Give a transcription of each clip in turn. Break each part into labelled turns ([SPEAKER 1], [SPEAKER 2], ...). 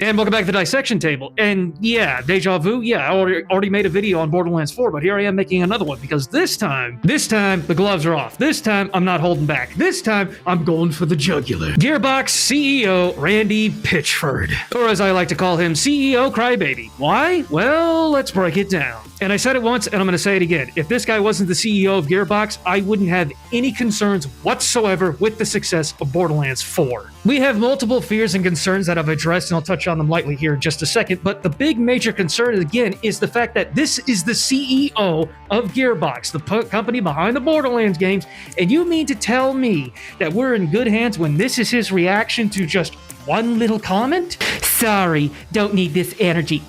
[SPEAKER 1] And welcome back to the dissection table. And yeah, deja vu. Yeah, I already made a video on Borderlands 4, but here I am making another one because this time the gloves are off. This time I'm not holding back. This time I'm going for the jugular. Gearbox CEO Randy Pitchford, or as I like to call him, CEO Crybaby. Why? Well, let's break it down. And I said it once, and I'm going to say it again. If this guy wasn't the CEO of Gearbox, I wouldn't have any concerns whatsoever with the success of Borderlands 4. We have multiple fears and concerns that I've addressed, and I'll touch on them lightly here in just a second, but the big major concern, again, is the fact that this is the CEO of Gearbox, the company behind the Borderlands games, and you mean to tell me that we're in good hands when this is his reaction to just one little comment? Sorry, don't need this energy.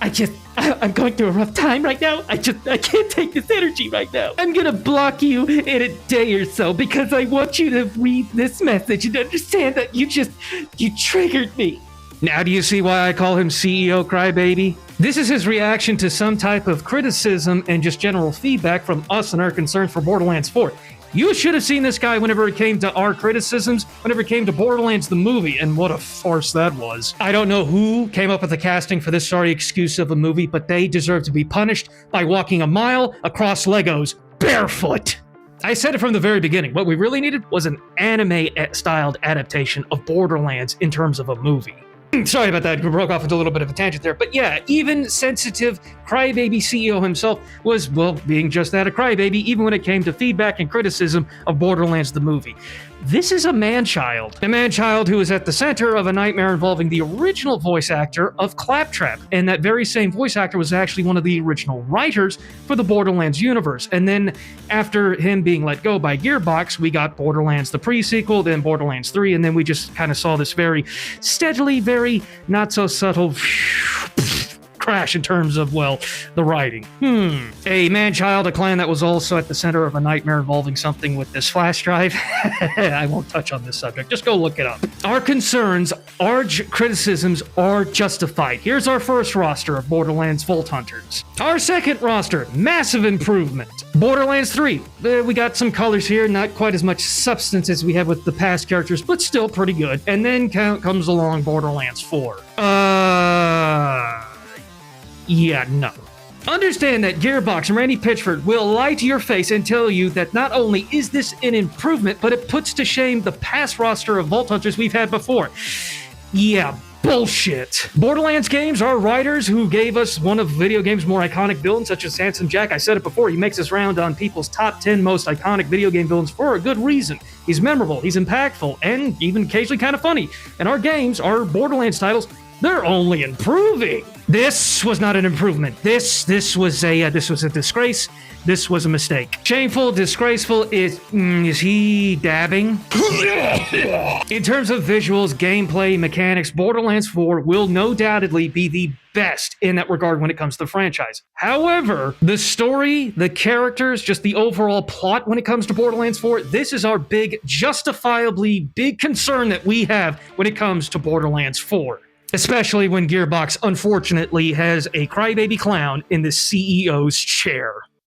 [SPEAKER 1] I'm going through a rough time right now. I can't take this energy right now. I'm gonna block you in a day or so because I want you to read this message and understand that you triggered me. Now do you see why I call him CEO Crybaby? This is his reaction to some type of criticism and just general feedback from us and our concerns for Borderlands 4. You should have seen this guy whenever it came to our criticisms, whenever it came to Borderlands the movie, and what a farce that was. I don't know who came up with the casting for this sorry excuse of a movie, but they deserve to be punished by walking a mile across Legos barefoot. I said it from the very beginning. What we really needed was an anime-styled adaptation of Borderlands in terms of a movie. Sorry about that, we broke off into a little bit of a tangent there. But yeah, even sensitive Crybaby CEO himself was, well, being just that, a crybaby, even when it came to feedback and criticism of Borderlands the movie. This is a man-child who is at the center of a nightmare involving the original voice actor of Claptrap. And that very same voice actor was actually one of the original writers for the Borderlands universe. And then after him being let go by Gearbox, we got Borderlands the pre-sequel, then Borderlands 3, and then we just kind of saw this very steadily, very not so subtle crash in terms of, well, the writing. A man-child, a clan that was also at the center of a nightmare involving something with this flash drive. I won't touch on this subject. Just go look it up. Our concerns, our criticisms are justified. Here's our first roster of Borderlands Vault Hunters. Our second roster, massive improvement. Borderlands 3. We got some colors here, not quite as much substance as we have with the past characters, but still pretty good. And then comes along Borderlands 4. Yeah, no. Understand that Gearbox and Randy Pitchford will lie to your face and tell you that not only is this an improvement, but it puts to shame the past roster of Vault Hunters we've had before. Yeah, bullshit. Borderlands games are writers who gave us one of video games' more iconic villains, such as Handsome Jack. I said it before, he makes his round on people's top 10 most iconic video game villains for a good reason. He's memorable, he's impactful, and even occasionally kind of funny. And our games, our Borderlands titles, they're only improving. This was not an improvement. This was a disgrace. This was a mistake. Shameful, disgraceful. Is he dabbing? In terms of visuals, gameplay, mechanics, Borderlands 4 will no doubtedly be the best in that regard when it comes to the franchise. However, the story, the characters, just the overall plot when it comes to Borderlands 4, this is our justifiably big concern that we have when it comes to Borderlands 4. Especially when Gearbox, unfortunately, has a crybaby clown in the CEO's chair.